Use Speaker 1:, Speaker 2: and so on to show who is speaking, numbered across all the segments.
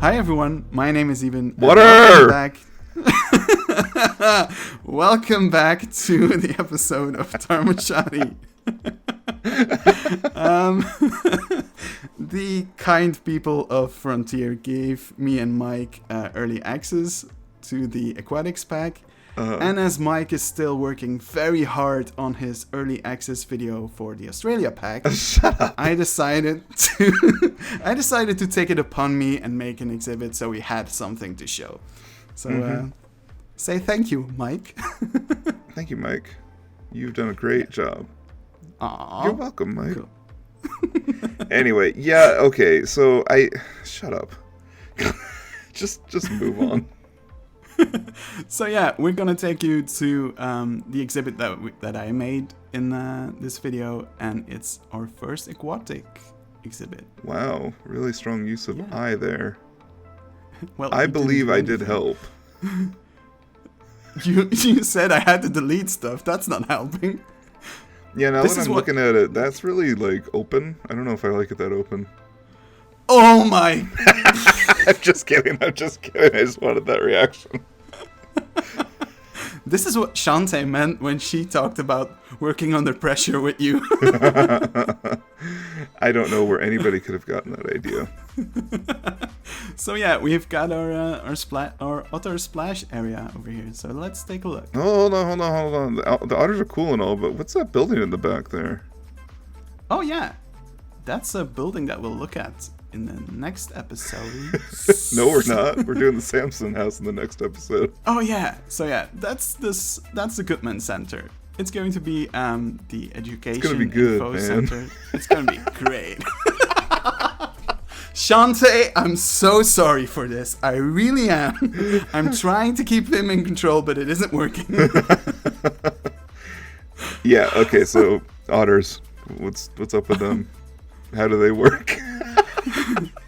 Speaker 1: Hi everyone, my name is Eben.
Speaker 2: Water!
Speaker 1: Welcome back to the episode of Tharmachati. The kind people of Frontier gave me and Mike early access to the Aquatics pack. And as Mike is still working very hard on his early access video for the Australia pack,
Speaker 2: Shut up.
Speaker 1: I decided to take it upon me and make an exhibit so we had something to show. So say thank you, Mike.
Speaker 2: Thank you, Mike. You've done a great job.
Speaker 1: Aww.
Speaker 2: You're welcome, Mike.
Speaker 1: Cool.
Speaker 2: Anyway, yeah, okay, so shut up. just move on.
Speaker 1: So yeah, we're gonna take you to the exhibit that I made in this video, and it's our first aquatic exhibit.
Speaker 2: Wow, really strong use of I there.
Speaker 1: Well,
Speaker 2: I believe I did help.
Speaker 1: You said I had to delete stuff. That's not helping.
Speaker 2: Yeah, now that I'm looking at it, that's really like open. I don't know if I like it that open.
Speaker 1: Oh my!
Speaker 2: I'm just kidding. I just wanted that reaction.
Speaker 1: This is what Shantae meant when she talked about working under pressure with you.
Speaker 2: I don't know where anybody could have gotten that idea.
Speaker 1: So yeah, we've got our otter splash area over here. So let's take a look.
Speaker 2: Oh, hold on. The otters are cool and all, but what's that building in the back there?
Speaker 1: Oh yeah, that's a building that we'll look at in the next episode.
Speaker 2: No, we're not. We're doing the Samson house in the next episode.
Speaker 1: Oh yeah. So yeah, that's the Goodman Center. It's going to be the education
Speaker 2: gonna be good,
Speaker 1: info
Speaker 2: man.
Speaker 1: center. It's going to be great. Shantae, I'm so sorry for this. I really am. I'm trying to keep him in control, but it isn't working.
Speaker 2: Yeah, okay, so otters, what's up with them? How do they work?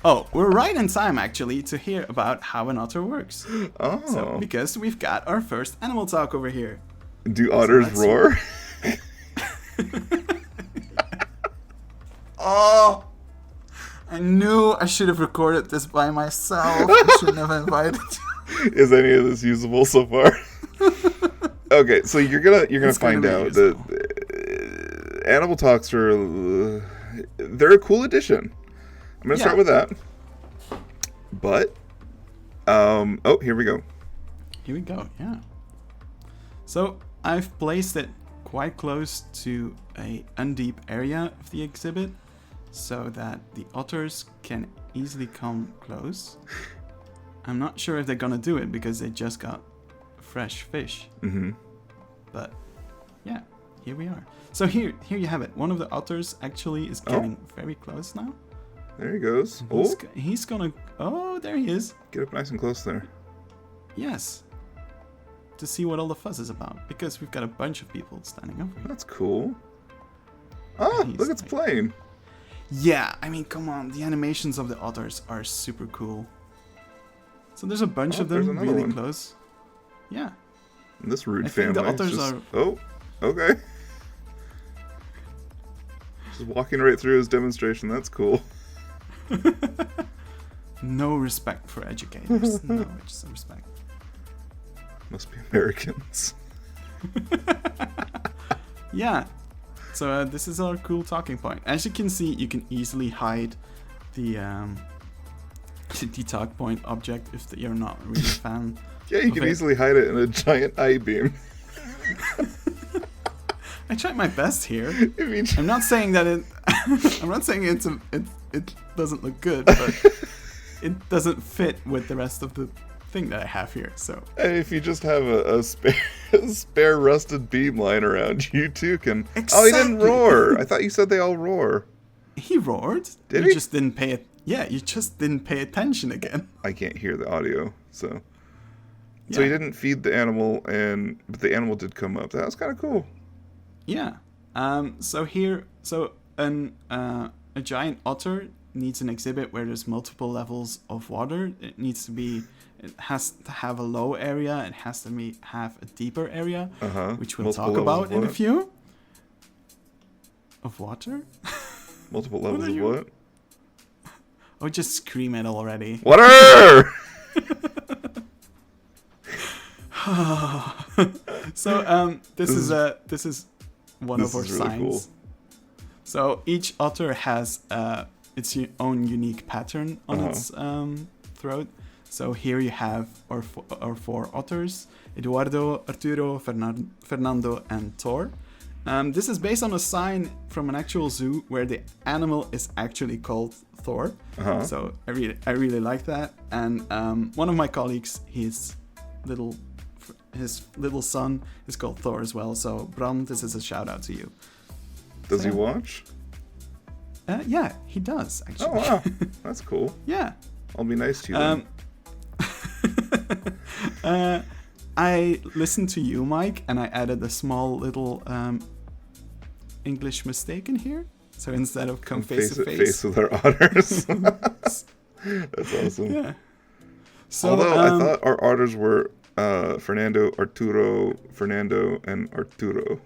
Speaker 1: Oh, we're right in time actually to hear about how an otter works.
Speaker 2: Oh.
Speaker 1: So, because we've got our first animal talk over here.
Speaker 2: Do otters roar?
Speaker 1: Oh, I knew I should have recorded this by myself. I shouldn't have invited you.
Speaker 2: Is any of this usable so far? Okay, so you're gonna find out that animal talks are they're a cool addition. I'm gonna start with that. But oh, here we go.
Speaker 1: Here we go. Yeah. So I've placed it quite close to a undeep area of the exhibit, so that the otters can easily come close. I'm not sure if they're gonna do it because they just got fresh fish. But yeah, here we are. So here you have it. One of the otters actually is getting very close now.
Speaker 2: There he goes.
Speaker 1: He's gonna. Oh, there he is.
Speaker 2: Get up nice and close there.
Speaker 1: Yes. To see what all the fuss is about, because we've got a bunch of people standing over here.
Speaker 2: That's cool. Oh, look, it's playing.
Speaker 1: Yeah, I mean, come on. The animations of the otters are super cool. So there's a bunch of them really close. Yeah.
Speaker 2: And this rude
Speaker 1: I think
Speaker 2: family.
Speaker 1: the otters are.
Speaker 2: Oh, okay. Just walking right through his demonstration. That's cool.
Speaker 1: No respect for educators. No respect.
Speaker 2: Must be Americans.
Speaker 1: Yeah. So this is our cool talking point. As you can see, you can easily hide the talk point object if you're not really a fan.
Speaker 2: Yeah, you can easily hide it in a giant I-beam.
Speaker 1: I tried my best here. I'm not saying that it. I'm not saying it doesn't look good, but it doesn't fit with the rest of the thing that I have here. So.
Speaker 2: And if you just have a spare rusted beam lying around, you too can.
Speaker 1: Exactly.
Speaker 2: Oh, he didn't roar. I thought you said they all roar.
Speaker 1: He roared.
Speaker 2: Did
Speaker 1: you
Speaker 2: he?
Speaker 1: Just didn't pay it. Yeah, you just didn't pay attention again.
Speaker 2: I can't hear the audio, so.
Speaker 1: Yeah.
Speaker 2: So he didn't feed the animal, but the animal did come up. That was kind of cool.
Speaker 1: Yeah. So a giant otter needs an exhibit where there's multiple levels of water. It has to have a low area. It has to have a deeper area, which we'll talk about in a few. Of water?
Speaker 2: Multiple levels of what?
Speaker 1: Oh, just scream it already.
Speaker 2: Water!
Speaker 1: So this is one of our
Speaker 2: really
Speaker 1: signs.
Speaker 2: cool.
Speaker 1: So each otter has its own unique pattern on its throat. So here you have our four otters: Eduardo, Arturo, Fernando, and Thor. This is based on a sign from an actual zoo where the animal is actually called Thor. So I really like that. And one of my colleagues, his little son is called Thor as well. So Bram, this is a shout out to you.
Speaker 2: Does he watch?
Speaker 1: Yeah, he does actually.
Speaker 2: Oh wow, that's cool.
Speaker 1: Yeah.
Speaker 2: I'll be nice to you then.
Speaker 1: I listened to you, Mike, and I added a small little English mistake in here. So instead of come face to face
Speaker 2: with our otters. That's awesome.
Speaker 1: Yeah. So,
Speaker 2: although I thought our otters were Fernando, Arturo, Fernando, and Arturo.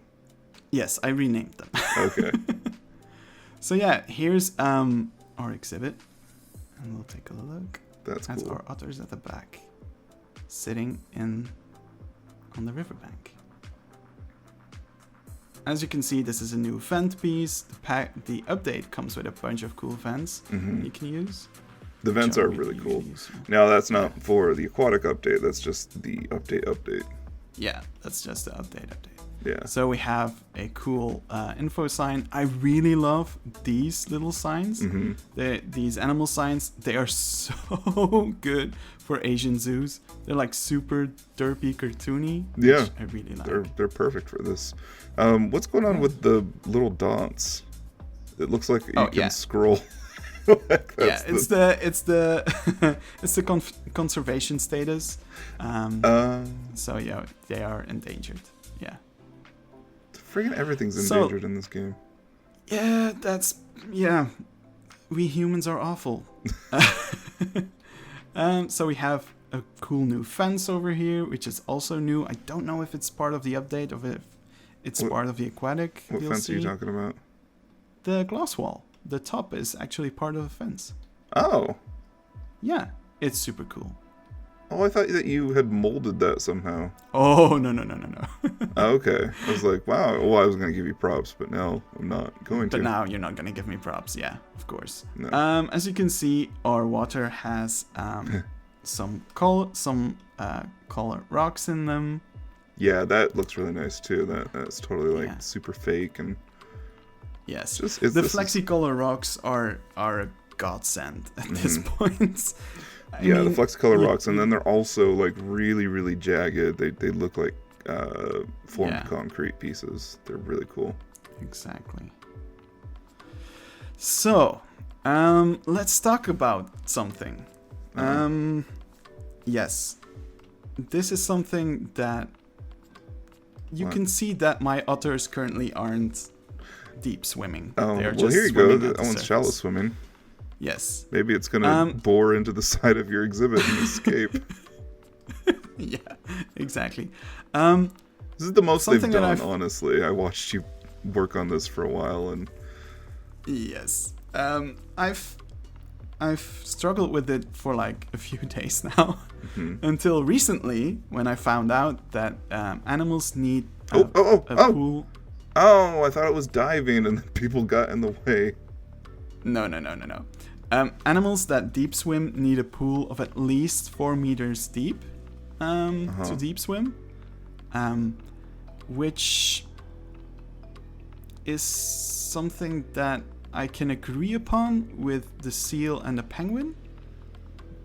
Speaker 1: Yes, I renamed them.
Speaker 2: Okay.
Speaker 1: So yeah, here's our exhibit, and we'll take a look.
Speaker 2: That's cool.
Speaker 1: Our otters at the back, sitting on the riverbank. As you can see, this is a new vent piece. The update comes with a bunch of cool vents you can use.
Speaker 2: The vents are really cool. Now that's not for the aquatic update. That's just the update.
Speaker 1: Yeah, that's just the update.
Speaker 2: Yeah.
Speaker 1: So we have a cool info sign. I really love these little signs. These animal signs, they are so good for Asian zoos. They're like super derpy, cartoony.
Speaker 2: Yeah.
Speaker 1: I really like.
Speaker 2: They're perfect for this. What's going on with the little dots? It looks like you can scroll. It's the conservation status. So yeah, they are endangered. Yeah. Friggin' everything's endangered in this game.
Speaker 1: Yeah, we humans are awful. So we have a cool new fence over here, which is also new. I don't know if it's part of the update or if it's part of the aquatic.
Speaker 2: What fence are you talking about?
Speaker 1: The glass wall. The top is actually part of the fence.
Speaker 2: Oh.
Speaker 1: Yeah, it's super cool.
Speaker 2: Oh, I thought that you had molded that somehow.
Speaker 1: Oh, no.
Speaker 2: Okay. I was like, wow. Well, I was going to give you props, but now I'm not going to.
Speaker 1: But now you're not going to give me props. Yeah, of course.
Speaker 2: No.
Speaker 1: As you can see, our water has some color rocks in them.
Speaker 2: Yeah, that looks really nice too. That's totally like super fake and.
Speaker 1: Yes. The Flexicolor rocks are a godsend at this point. I mean,
Speaker 2: the Flexicolor rocks, and then they're also like really, really jagged. They look like formed concrete pieces. They're really cool.
Speaker 1: Exactly. So, let's talk about something. Yes, this is something that you can see that my otters currently aren't deep swimming.
Speaker 2: Well, here you go. That one's shallow swimming.
Speaker 1: Yes.
Speaker 2: Maybe it's gonna bore into the side of your exhibit and escape.
Speaker 1: Yeah, exactly.
Speaker 2: This is the most they've done, honestly. I watched you work on this for a while, and
Speaker 1: yes, I've struggled with it for like a few days now, until recently when I found out that animals need a pool.
Speaker 2: Oh, I thought it was diving, and then people got in the way.
Speaker 1: No. Animals that deep swim need a pool of at least 4 meters deep to deep swim, which is something that I can agree upon with the seal and the penguin,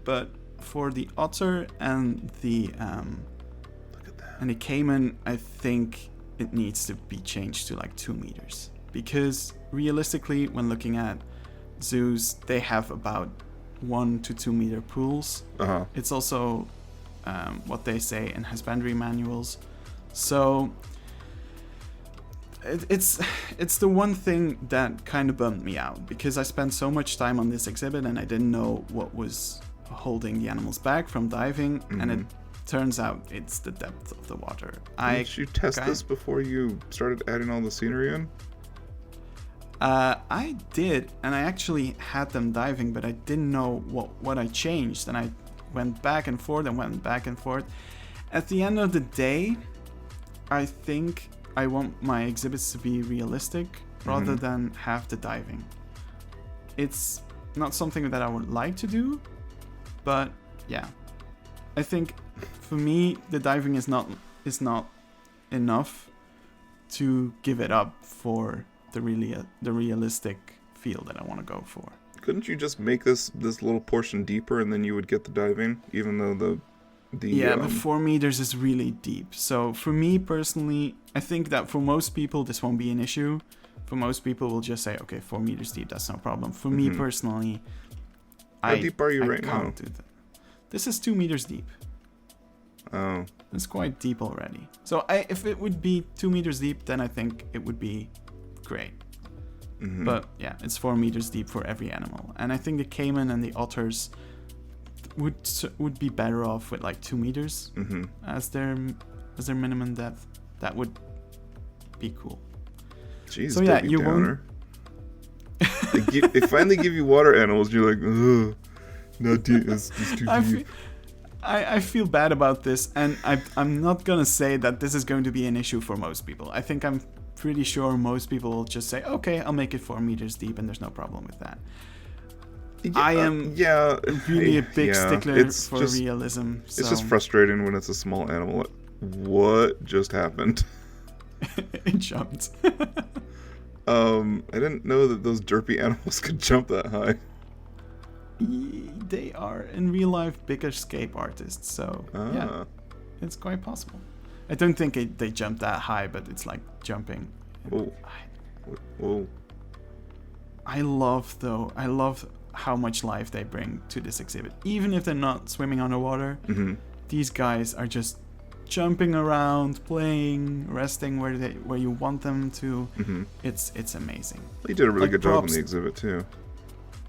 Speaker 1: but for the otter and the caiman, I think it needs to be changed to like 2 meters, because realistically, when looking at zoos, they have about 1 to 2 meter pools. It's also what they say in husbandry manuals. So it's the one thing that kind of bummed me out, because I spent so much time on this exhibit and I didn't know what was holding the animals back from diving, and it turns out it's the depth of the water.
Speaker 2: Did you test this before you started adding all the scenery in?
Speaker 1: I did, and I actually had them diving, but I didn't know what I changed, and I went back and forth and went back and forth. At the end of the day, I think I want my exhibits to be realistic rather than have the diving. It's not something that I would like to do, but yeah, I think for me the diving is not enough to give it up for the realistic feel that I want to go for.
Speaker 2: Couldn't you just make this little portion deeper and then you would get the diving, even though the
Speaker 1: but 4 meters is really deep. So for me personally, I think that for most people this won't be an issue. For most people will just say, okay, 4 meters deep, that's no problem. For me personally,
Speaker 2: how deep are you right now?
Speaker 1: Do that. This is 2 meters deep.
Speaker 2: Oh.
Speaker 1: It's quite deep already. So if it would be 2 meters deep, then I think it would be great. But yeah, it's 4 meters deep for every animal. And I think the caiman and the otters would be better off with like 2 meters as their minimum depth. That would be cool.
Speaker 2: Jeez,
Speaker 1: so yeah, you won't.
Speaker 2: They finally give you water animals. You're like, ugh, not deep. It's too deep.
Speaker 1: I feel bad about this, and I'm not gonna say that this is going to be an issue for most people. I think I'm pretty sure most people will just say, okay, I'll make it 4 meters deep, and there's no problem with that. I am really a big stickler for realism.
Speaker 2: It's just frustrating when it's a small animal. What just happened?
Speaker 1: It jumped.
Speaker 2: I didn't know that those derpy animals could jump that high.
Speaker 1: They are in real life big escape artists, so yeah, it's quite possible. I don't think they jump that high, but it's like jumping.
Speaker 2: Whoa. Whoa.
Speaker 1: I love how much life they bring to this exhibit. Even if they're not swimming underwater, these guys are just jumping around, playing, resting where you want them to. It's amazing.
Speaker 2: They did a really good job on the exhibit too.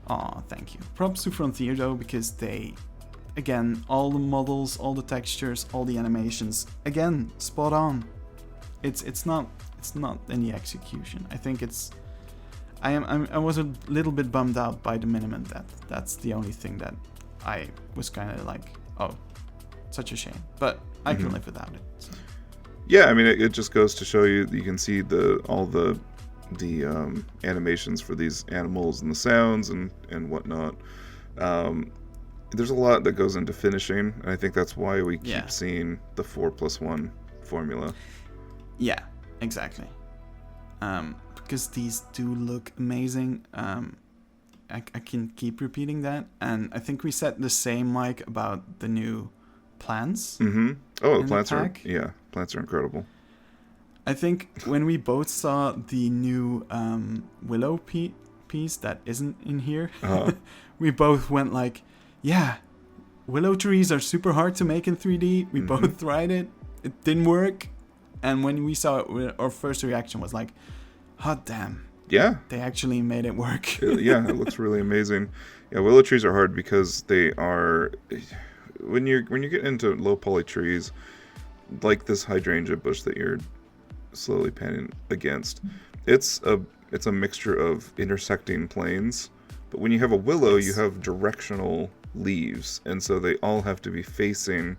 Speaker 1: Aw, thank you. Props to Frontier though, because they, again, all the models, all the textures, all the animations, again, spot on. It's not in the execution. I think I was a little bit bummed out by the minimum depth. That's the only thing that I was kind of like, oh, such a shame. But I can live without it. So.
Speaker 2: Yeah, I mean, it just goes to show you can see all the animations for these animals and the sounds and whatnot. There's a lot that goes into finishing, and I think that's why we keep seeing the 4+1 formula.
Speaker 1: Yeah, exactly. Because these do look amazing. I can keep repeating that, and I think we said the same, Mike, about the new plants.
Speaker 2: Oh, the plants are incredible.
Speaker 1: I think when we both saw the new willow piece that isn't in here, we both went like, yeah, willow trees are super hard to make in 3D. We both tried it. It didn't work. And when we saw it, our first reaction was like, hot damn.
Speaker 2: Yeah.
Speaker 1: They actually made it work.
Speaker 2: Yeah, it looks really amazing. Yeah, willow trees are hard because they are... When you get into low poly trees, like this hydrangea bush that you're slowly panning against, it's a mixture of intersecting planes, but when you have a willow, you have directional leaves, and so they all have to be facing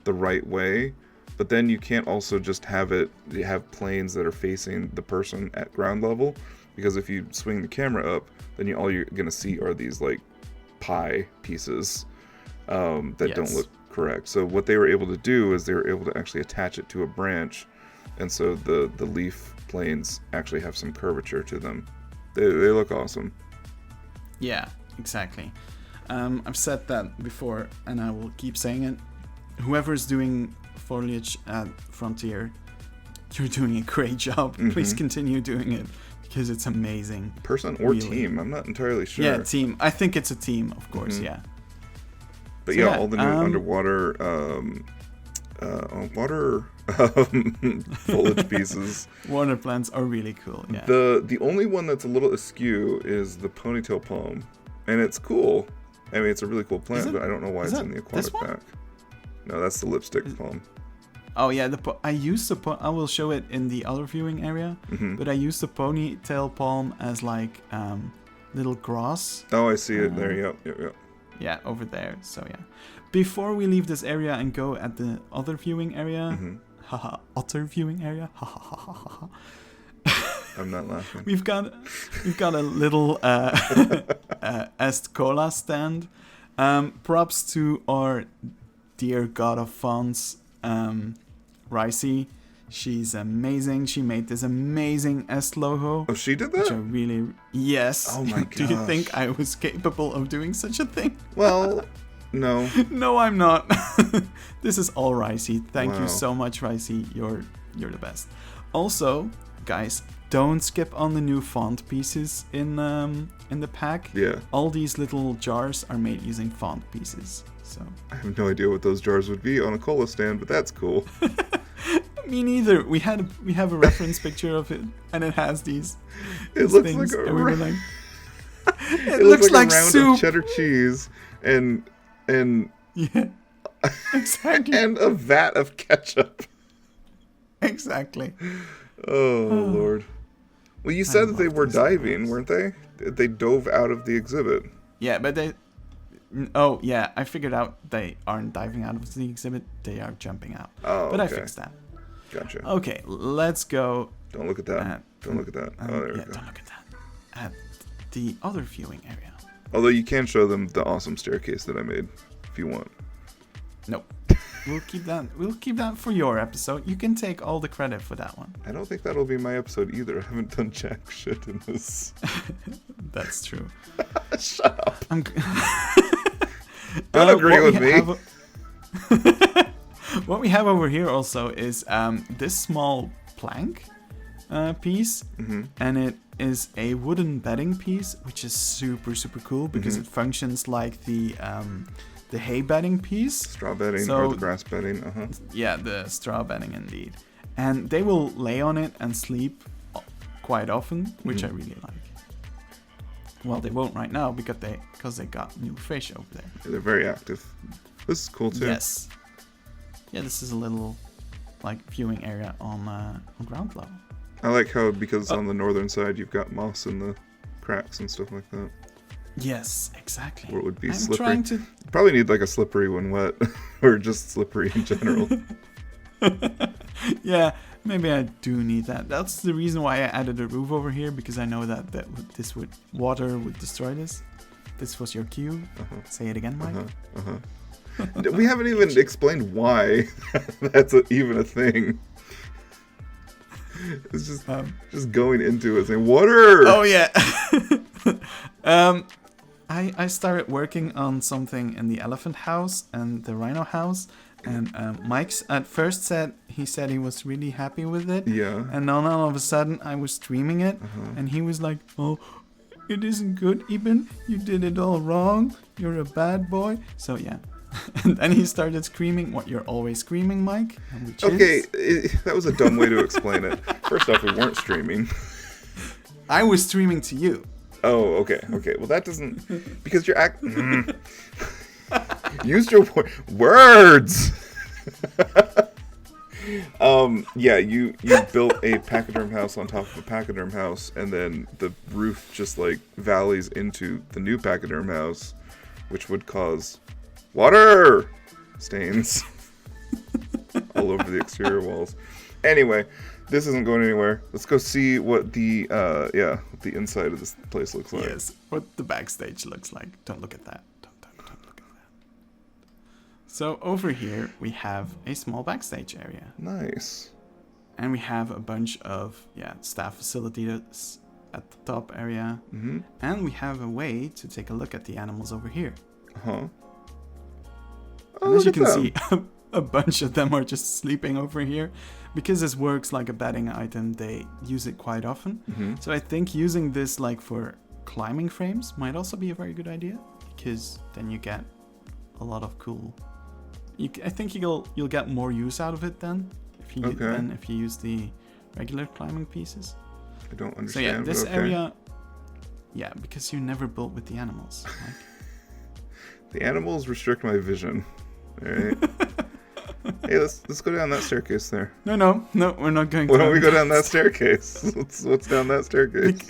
Speaker 2: the right way. But then you can't also just have planes that are facing the person at ground level, because if you swing the camera up, then all you're gonna see are these like pie pieces that don't look correct. So what they were able to do is they were able to actually attach it to a branch, and so the leaf planes actually have some curvature to them. They look awesome.
Speaker 1: Yeah, exactly. I've said that before, and I will keep saying it. Whoever's doing foliage at Frontier, you're doing a great job. Please continue doing it, because it's amazing.
Speaker 2: Person or really. Team, I'm not entirely sure.
Speaker 1: Yeah, team. I think it's a team, of course, yeah.
Speaker 2: But so all the new underwater water foliage pieces.
Speaker 1: Water plants are really cool, yeah.
Speaker 2: The only one that's a little askew is the ponytail palm, and it's cool. I mean, it's a really cool plant, but I don't know why it's in the aquatic pack. No, that's the lipstick palm.
Speaker 1: Oh yeah, I used the I will show it in the other viewing area, but I used the ponytail palm as like little grass.
Speaker 2: Oh, I see it there. Yep.
Speaker 1: Yeah, over there. So yeah, before we leave this area and go at the other viewing area, haha, Otter viewing area, haha.
Speaker 2: I'm not laughing.
Speaker 1: We've got a little Est Cola stand. Props to our dear god of fonts, Ricey. She's amazing. She made this amazing Est logo.
Speaker 2: Oh, she did that?
Speaker 1: Which I really... Yes.
Speaker 2: Oh my
Speaker 1: Do you think I was capable of doing such a thing?
Speaker 2: Well, no.
Speaker 1: No, I'm not. This is all Ricey. Thank you so much, Ricey. You're the best. Also, guys, don't skip on the new font pieces in the pack.
Speaker 2: Yeah.
Speaker 1: All these little jars are made using font pieces. So
Speaker 2: I have no idea what those jars would be on a cola stand, but that's cool.
Speaker 1: Me neither. We have a reference picture of it, and it has these.
Speaker 2: It looks
Speaker 1: things,
Speaker 2: like a.
Speaker 1: and we were like,
Speaker 2: it looks like a round
Speaker 1: soup.
Speaker 2: of cheddar cheese and
Speaker 1: yeah, exactly,
Speaker 2: and a vat of ketchup.
Speaker 1: Exactly.
Speaker 2: Oh Lord. Well, you said that they were diving, weren't they? They dove out of the exhibit.
Speaker 1: Yeah, but they. Oh yeah, I figured out they aren't diving out of the exhibit; they are jumping out.
Speaker 2: Oh,
Speaker 1: but
Speaker 2: okay.
Speaker 1: I fixed that.
Speaker 2: Gotcha.
Speaker 1: Okay, let's go.
Speaker 2: Don't look at that. Don't look at that. Oh, there we go.
Speaker 1: Don't look at that. At the other viewing area.
Speaker 2: Although you can show them the awesome staircase that I made if you want.
Speaker 1: Nope. We'll keep that. We'll keep that for your episode. You can take all the credit for that one.
Speaker 2: I don't think that'll be my episode either. I haven't done jack shit in this.
Speaker 1: That's true.
Speaker 2: Shut up.
Speaker 1: Don't
Speaker 2: agree with me.
Speaker 1: What we have over here also is this small plank piece, and it is a wooden bedding piece, which is super cool because it functions like the hay bedding piece.
Speaker 2: Straw bedding or the grass bedding.
Speaker 1: Yeah, the straw bedding indeed. And they will lay on it and sleep quite often, which I really like. Well, they won't right now because they got new fish over there.
Speaker 2: Yeah, they're very active. This is cool too.
Speaker 1: Yes. Yeah, this is a little like viewing area on ground level.
Speaker 2: I like how because on the northern side you've got moss in the cracks and stuff like that.
Speaker 1: Yes, exactly.
Speaker 2: Or it would be
Speaker 1: I'm
Speaker 2: slippery.
Speaker 1: trying to...
Speaker 2: Probably need like a slippery when wet, or just slippery in general.
Speaker 1: Yeah, maybe I do need that. That's the reason why I added a roof over here, because I know that water would destroy this. This was your cue. Say it again, Mike.
Speaker 2: We haven't even explained why that's even a thing. It's just going into it saying water.
Speaker 1: Oh yeah. I started working on something in the elephant house and the rhino house, and Mike's at first said he was really happy with it.
Speaker 2: Yeah.
Speaker 1: And then all of a sudden I was streaming it, and he was like, "Oh, it isn't good, Eben. You did it all wrong. You're a bad boy." So yeah. And then he started screaming what you're always screaming, Mike.
Speaker 2: Okay, that was a dumb way to explain it. First off, we weren't streaming.
Speaker 1: I was streaming to you.
Speaker 2: Oh, okay. Well, that doesn't... Because you're Use your words! Yeah, you built a pachyderm house on top of a pachyderm house, and then the roof just, like, valleys into the new pachyderm house, which would cause... water stains all over the exterior walls. Anyway, this isn't going anywhere. Let's go see what the inside of this place looks like.
Speaker 1: Yes, what the backstage looks like. Don't look at that. Don't look at that. So over here we have a small backstage area.
Speaker 2: Nice.
Speaker 1: And we have a bunch of staff facilities at the top area. And we have a way to take a look at the animals over here. And as you can see, a bunch of them are just sleeping over here. Because this works like a bedding item, they use it quite often. So I think using this like for climbing frames might also be a very good idea. Because then you get a lot of cool... I think you'll get more use out of it then. If you use the regular climbing pieces.
Speaker 2: I don't understand.
Speaker 1: So yeah, this area... Yeah, because you never built with the animals. Like.
Speaker 2: The animals restrict my vision. Alright. Hey, let's go down that staircase there.
Speaker 1: No, we're not going.
Speaker 2: Why don't we go down that staircase? What's down that staircase?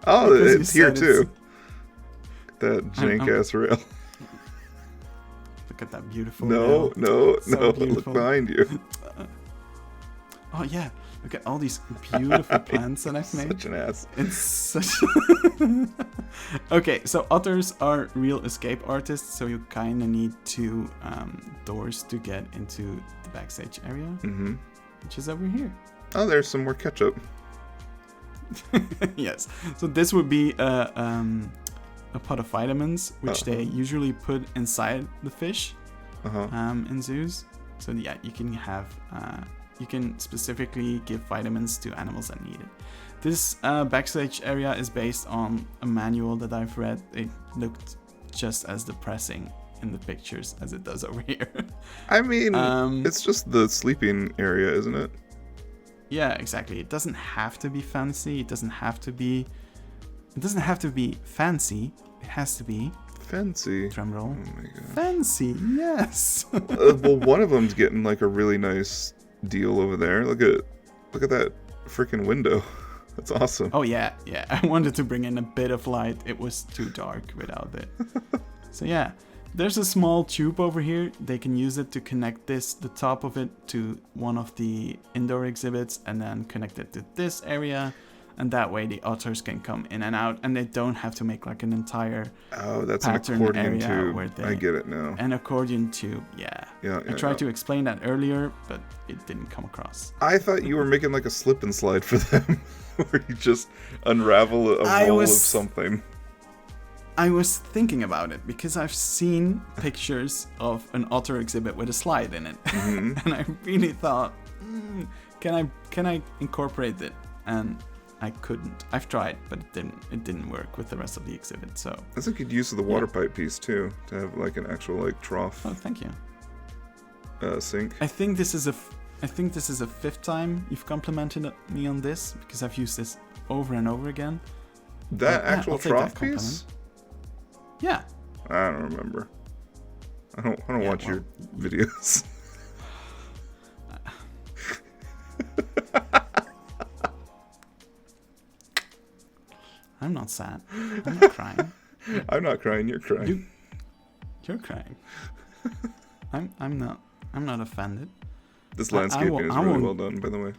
Speaker 2: Oh, it's here too. That jank ass rail.
Speaker 1: Look at that beautiful.
Speaker 2: No.
Speaker 1: Beautiful.
Speaker 2: Look behind you.
Speaker 1: Oh yeah, look at all these beautiful plants that I've made.
Speaker 2: Such an ass.
Speaker 1: It's such. Okay, so otters are real escape artists, so you kind of need 2 doors to get into the backstage area, which is over here.
Speaker 2: Oh, there's some more ketchup.
Speaker 1: Yes, so this would be a pot of vitamins, which they usually put inside the fish in zoos. So yeah, you can have you can specifically give vitamins to animals that need it. This backstage area is based on a manual that I've read. It looked just as depressing in the pictures as it does over here.
Speaker 2: I mean, it's just the sleeping area, isn't it?
Speaker 1: Yeah, exactly. It doesn't have to be fancy. It doesn't have to be fancy. It has to be
Speaker 2: fancy.
Speaker 1: Drum roll.
Speaker 2: Oh my god.
Speaker 1: Fancy, yes.
Speaker 2: Well, one of them's getting like a really nice deal over there. Look at that freaking window. That's awesome.
Speaker 1: Oh yeah. I wanted to bring in a bit of light. It was too dark without it. So yeah, there's a small tube over here. They can use it to connect the top of it to one of the indoor exhibits, and then connect it to this area. And that way the otters can come in and out, and they don't have to make like an entire
Speaker 2: that's an accordion tube. I get it now.
Speaker 1: An accordion tube, yeah. I tried to explain that earlier, but it didn't come across.
Speaker 2: I thought you were making like a slip and slide for them, where you just unravel a roll of something.
Speaker 1: I was thinking about it because I've seen pictures of an otter exhibit with a slide in it, and I really thought, can I incorporate it? And I couldn't. I've tried, but it didn't work with the rest of the exhibit. So
Speaker 2: that's a good use of the water pipe piece too, to have like an actual like trough.
Speaker 1: Oh, thank you.
Speaker 2: Sink.
Speaker 1: I think this is a 5th time you've complimented me on this, because I've used this over and over again.
Speaker 2: That actual trough piece?
Speaker 1: Yeah.
Speaker 2: I don't remember. I don't watch your videos.
Speaker 1: I'm not sad. I'm not crying.
Speaker 2: I'm not crying. You're crying.
Speaker 1: You're crying. I'm not offended.
Speaker 2: This landscaping is really well done, by the way.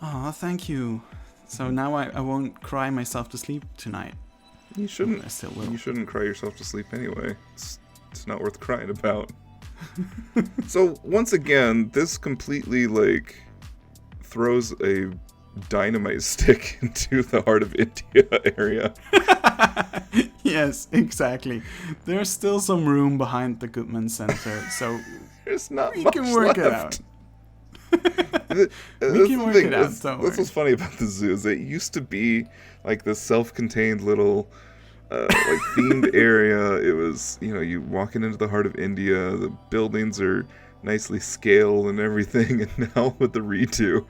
Speaker 1: Oh, thank you. So now I won't cry myself to sleep tonight.
Speaker 2: You shouldn't.
Speaker 1: I still will.
Speaker 2: You shouldn't cry yourself to sleep anyway. It's not worth crying about. So once again, this completely like throws a dynamite stick into the Heart of India area.
Speaker 1: Yes, exactly. There's still some room behind the Goodman Center, so
Speaker 2: there's not
Speaker 1: we
Speaker 2: much
Speaker 1: can work
Speaker 2: left.
Speaker 1: It out. We can work it out.
Speaker 2: That's what's funny about the zoo is it used to be like this self-contained little like themed area. It was, you walking into the Heart of India, the buildings are nicely scaled and everything, and now with the redo,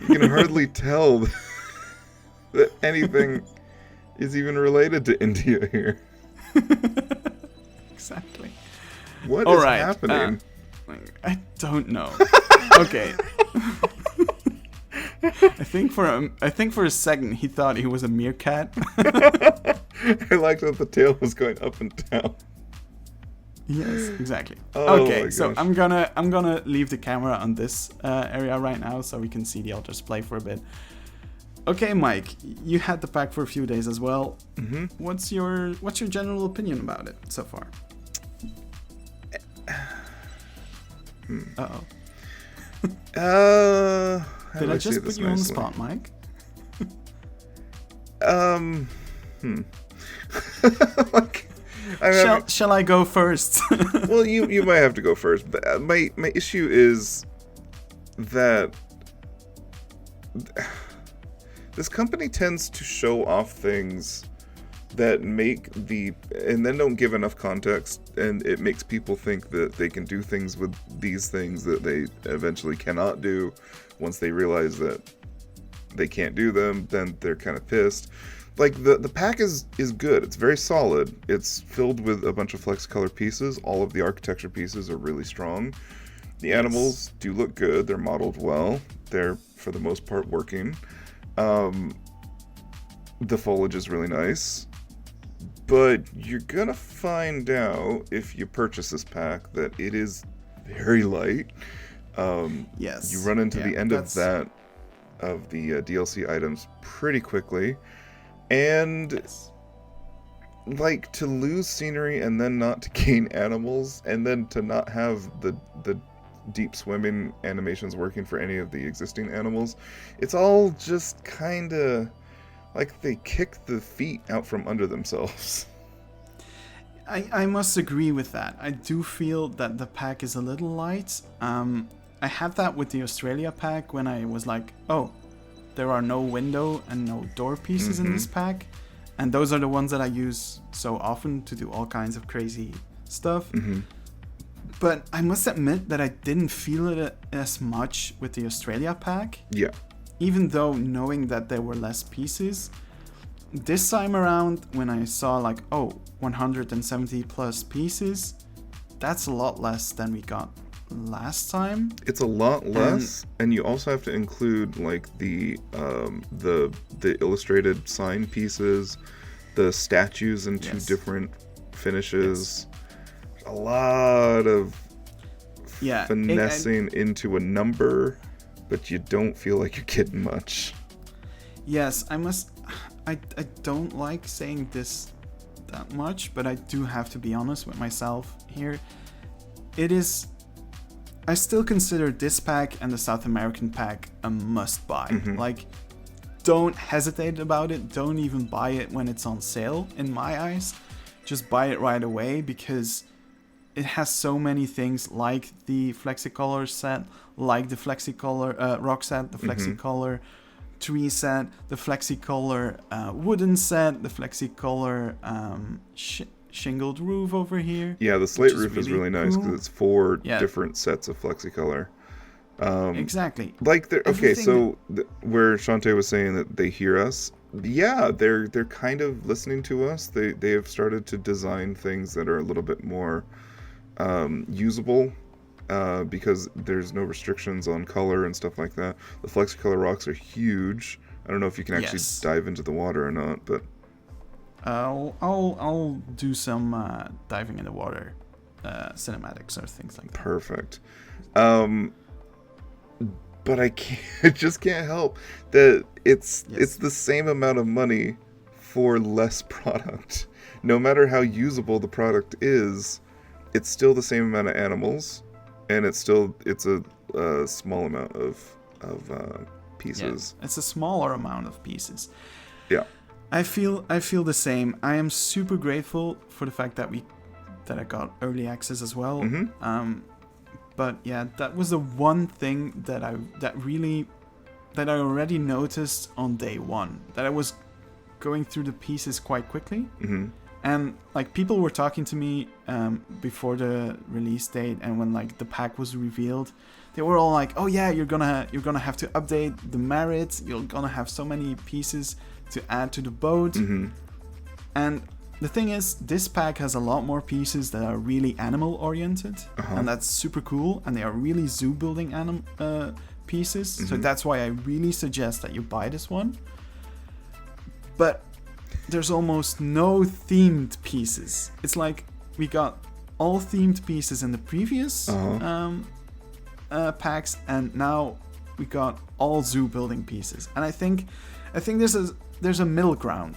Speaker 2: you can hardly tell that anything is even related to India here.
Speaker 1: Exactly.
Speaker 2: What is happening?
Speaker 1: I don't know. Okay. I think for a second he thought he was a meerkat.
Speaker 2: I liked that the tail was going up and down.
Speaker 1: Yes, exactly.
Speaker 2: Oh,
Speaker 1: okay, so I'm gonna leave the camera on this area right now so we can see the otters play for a bit. Okay, Mike, you had the pack for a few days as well.
Speaker 2: Mm-hmm.
Speaker 1: What's your general opinion about it so far? Uh-oh. Did I just put you on the spot, Mike? Shall I go first?
Speaker 2: Well, you might have to go first. But my issue is that this company tends to show off things that and then don't give enough context, and it makes people think that they can do things with these things that they eventually cannot do once they realize that they can't do them, then they're kind of pissed. Like, the pack is good. It's very solid. It's filled with a bunch of Flexicolor pieces. All of the architecture pieces are really strong. The animals do look good. They're modeled well. They're, for the most part, working. The foliage is really nice. But you're going to find out, if you purchase this pack, that it is very light.
Speaker 1: Yes.
Speaker 2: You run into the end of the DLC items pretty quickly. And like, to lose scenery and then not to gain animals, and then to not have the deep swimming animations working for any of the existing animals, it's all just kind of like they kick the feet out from under themselves.
Speaker 1: I must agree with that. I do feel that the pack is a little light. I had that with the Australia pack when I was like, oh, there are no window and no door pieces in this pack. And those are the ones that I use so often to do all kinds of crazy stuff. But I must admit that I didn't feel it as much with the Australia pack.
Speaker 2: Yeah.
Speaker 1: Even though knowing that there were less pieces. This time around, when I saw like, oh, 170 plus pieces, that's a lot less than we got last time.
Speaker 2: It's a lot less, and you also have to include like the illustrated sign pieces, the statues in two different finishes. A lot of finessing into a number, but you don't feel like you're getting much.
Speaker 1: Yes, I don't like saying this that much, but I do have to be honest with myself here. I still consider this pack and the South American pack a must buy. Like, don't hesitate about it. Don't even buy it when it's on sale, in my eyes. Just buy it right away, because it has so many things, like the Flexicolor set, like the Flexicolor rock set, the Flexicolor tree set, the Flexicolor wooden set, the Flexicolor shingled roof over here.
Speaker 2: Yeah, the slate roof is really nice because it's 4 different sets of Flexicolor.
Speaker 1: Exactly.
Speaker 2: Like, where Shantae was saying that they hear us, yeah, they're kind of listening to us. They have started to design things that are a little bit more usable, because there's no restrictions on color and stuff like that. The Flexicolor rocks are huge. I don't know if you can actually dive into the water or not, but
Speaker 1: I'll do some diving in the water cinematics or things like that.
Speaker 2: Perfect. But I just can't help that it's the same amount of money for less product. No matter how usable the product is, it's still the same amount of animals, and it's a small amount of pieces.
Speaker 1: Yeah, it's a smaller amount of pieces.
Speaker 2: Yeah.
Speaker 1: I feel the same. I am super grateful for the fact that I got early access as well. But yeah, that was the one thing that I already noticed on day one, that I was going through the pieces quite quickly. And like, people were talking to me before the release date, and when like the pack was revealed, they were all like, "Oh yeah, you're gonna have to update the merits. You're gonna have so many pieces to add to the boat." And the thing is, this pack has a lot more pieces that are really animal oriented, and that's super cool. And they are really zoo building pieces. So that's why I really suggest that you buy this one. But there's almost no themed pieces. It's like we got all themed pieces in the previous packs, and now we got all zoo building pieces. And I think there's a middle ground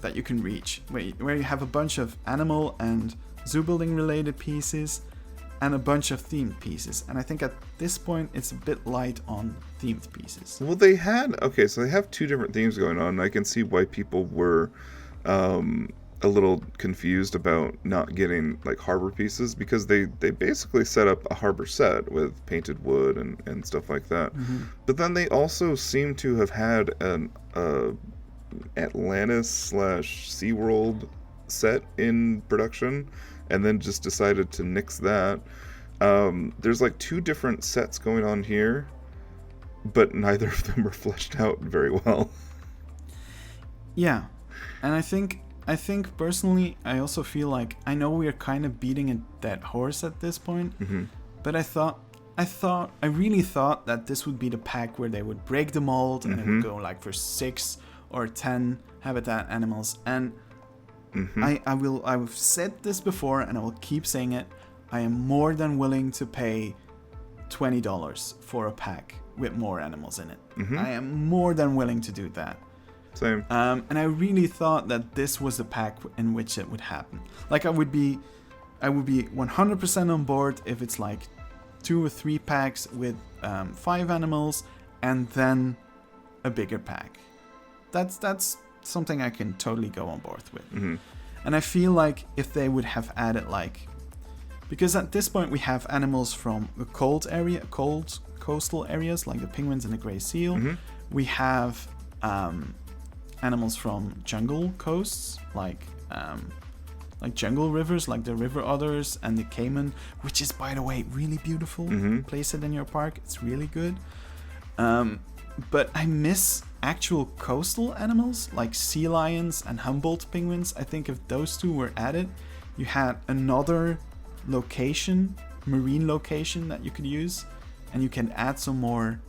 Speaker 1: that you can reach, where you have a bunch of animal and zoo building related pieces and a bunch of themed pieces. And I think at this point it's a bit light on themed pieces.
Speaker 2: Well, they have 2 different themes going on, and I can see why people were a little confused about not getting like harbor pieces, because they basically set up a harbor set with painted wood and stuff like that. But then they also seem to have had an Atlantis / SeaWorld set in production, and then just decided to nix that. There's like 2 different sets going on here, but neither of them were fleshed out very well.
Speaker 1: Yeah, and I think personally, I also feel like I know we are kind of beating a dead horse at this point, but I really thought that this would be the pack where they would break the mold and it would go like for 6 or 10 habitat animals. And I've said this before and I will keep saying it. I am more than willing to pay $20 for a pack with more animals in it. I am more than willing to do that.
Speaker 2: Same.
Speaker 1: And I really thought that this was the pack in which it would happen. Like I would be 100% on board if it's like 2 or 3 packs with 5 animals and then a bigger pack. That's something I can totally go on board with. And I feel like if they would have added like, because at this point we have animals from the cold coastal areas like the penguins and the gray seal. We have animals from jungle coasts like jungle rivers like the river otters and the caiman, which is by the way really beautiful. Place it in your park, it's really good. But I miss actual coastal animals like sea lions and Humboldt penguins. I think if those 2 were added, you had another marine location that you could use, and you can add some more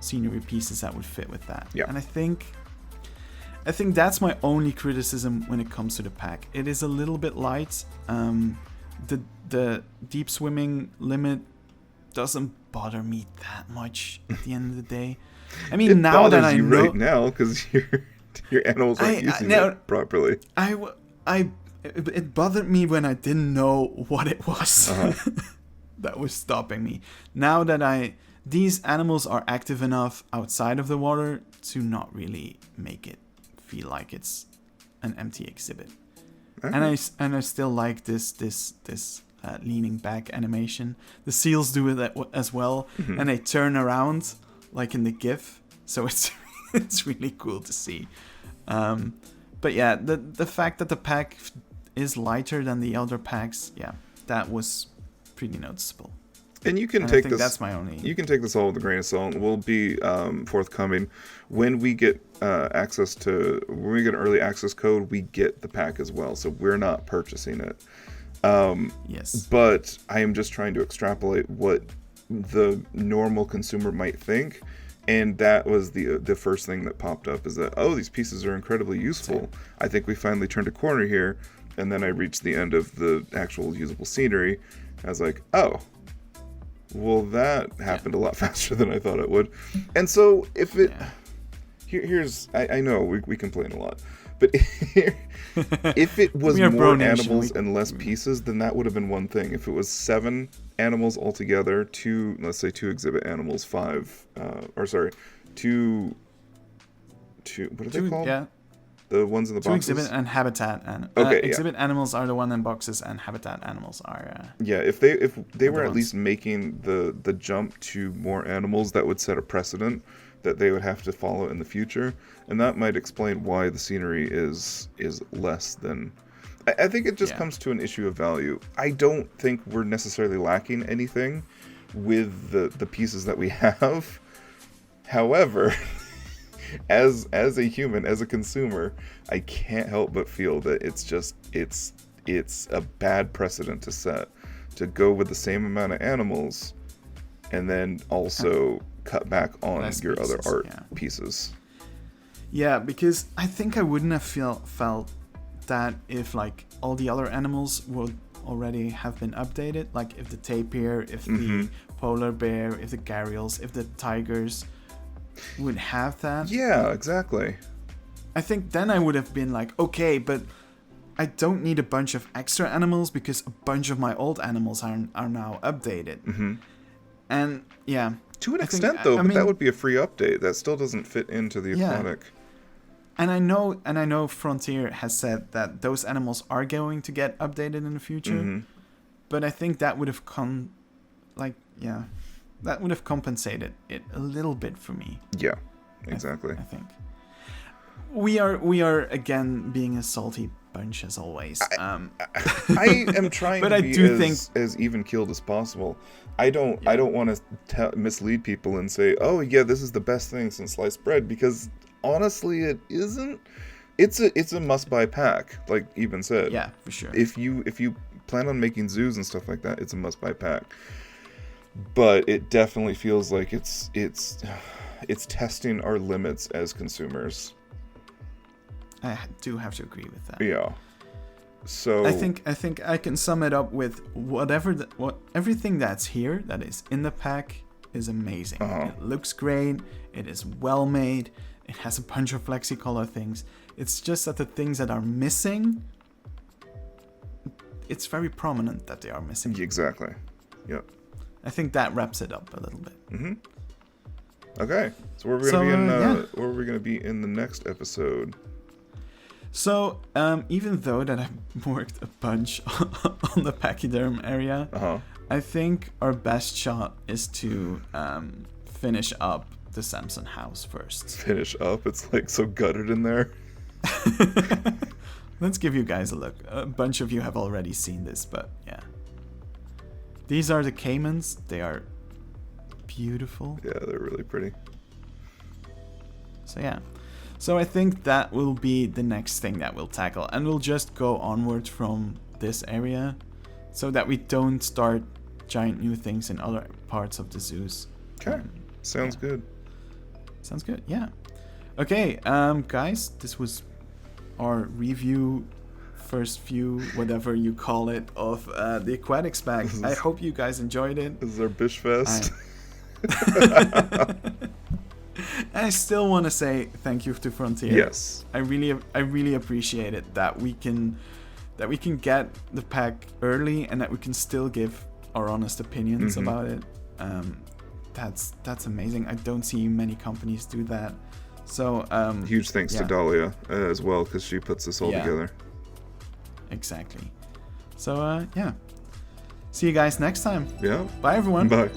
Speaker 1: scenery pieces that would fit with that. And I think that's my only criticism when it comes to the pack. It is a little bit light. The deep swimming limit doesn't bother me that much at the end of the day. I mean, now that I know
Speaker 2: right now because your animals aren't using it properly.
Speaker 1: It bothered me when I didn't know what it was that was stopping me. Now that these animals are active enough outside of the water to not really make it feel like it's an empty exhibit. And I still like this leaning back animation. The seals do it as well, and they turn around like in the GIF, so it's really cool to see. But yeah, the fact that the pack is lighter than the other packs, that was pretty noticeable.
Speaker 2: And you can take this.
Speaker 1: That's my only.
Speaker 2: You can take this all with a grain of salt. We'll be forthcoming when we get access to. When we get an early access code, we get the pack as well. So we're not purchasing it.
Speaker 1: Yes.
Speaker 2: But I am just trying to extrapolate what the normal consumer might think, and that was the first thing that popped up is that these pieces are incredibly useful. I think we finally turned a corner here, and then I reached the end of the actual usable scenery. I was like, well, that happened a lot faster than I thought it would. And so if it... Here's... I know we complain a lot. But if it was more animals and less pieces, then that would have been one thing. If it was 7 animals altogether, let's say 2 exhibit animals, 5... two... What are they called? Yeah. The ones in the boxes?
Speaker 1: 2 exhibit and habitat. Exhibit animals are the one in boxes, and habitat animals are...
Speaker 2: if they were at least making the jump to more animals, that would set a precedent that they would have to follow in the future. And that might explain why the scenery is less than... I think it just comes to an issue of value. I don't think we're necessarily lacking anything with the pieces that we have. However... As a human, as a consumer, I can't help but feel that it's a bad precedent to set, to go with the same amount of animals and then also cut back on your other art pieces. Yeah,
Speaker 1: because I think I wouldn't have felt that if like all the other animals would already have been updated, like if the tapir, if the polar bear, if the gharials, if the tigers would have that.
Speaker 2: Yeah, exactly.
Speaker 1: I think then I would have been like, okay, but I don't need a bunch of extra animals because a bunch of my old animals are now updated. And
Speaker 2: to an extent though, but that would be a free update. That still doesn't fit into the aquatic.
Speaker 1: And I know Frontier has said that those animals are going to get updated in the future. But I think that would have that would have compensated it a little bit for me.
Speaker 2: Yeah, exactly.
Speaker 1: I think we are again being a salty bunch as always.
Speaker 2: I am trying to be as even keeled as possible. I don't want to mislead people and say, oh yeah, this is the best thing since sliced bread, because honestly, it isn't. It's a must-buy pack, like Even said.
Speaker 1: Yeah, for sure.
Speaker 2: If you plan on making zoos and stuff like that, it's a must-buy pack. But it definitely feels like it's testing our limits as consumers.
Speaker 1: I do have to agree with that.
Speaker 2: Yeah. So
Speaker 1: I think I can sum it up with everything that's here that is in the pack is amazing. It looks great. It is well made. It has a bunch of flexi-color things. It's just that the things that are missing, it's very prominent that they are missing.
Speaker 2: Exactly. Yep.
Speaker 1: I think that wraps it up a little bit.
Speaker 2: Mm-hmm. Okay. So where are we gonna be in the next episode?
Speaker 1: So, even though that I've worked a bunch on the pachyderm area, I think our best shot is to finish up the Samson house first.
Speaker 2: Finish up? It's like so gutted in there.
Speaker 1: Let's give you guys a look. A bunch of you have already seen this, but yeah. These are the caimans. They are beautiful.
Speaker 2: Yeah, they're really pretty.
Speaker 1: So yeah. So I think that will be the next thing that we'll tackle. And we'll just go onwards from this area so that we don't start giant new things in other parts of the zoos.
Speaker 2: Okay. Sounds good.
Speaker 1: Sounds good, yeah. Okay, guys, this was our review, first view, whatever you call it, of the aquatics pack. I hope you guys enjoyed it.
Speaker 2: This is our Bish Fest.
Speaker 1: I still want to say thank you to Frontier.
Speaker 2: Yes.
Speaker 1: I really appreciate it that we can get the pack early and that we can still give our honest opinions about it. That's amazing. I don't see many companies do that. So
Speaker 2: huge thanks to Dahlia as well, because she puts this all together.
Speaker 1: Exactly. So yeah. See you guys next time.
Speaker 2: Yeah.
Speaker 1: Bye everyone.
Speaker 2: Bye.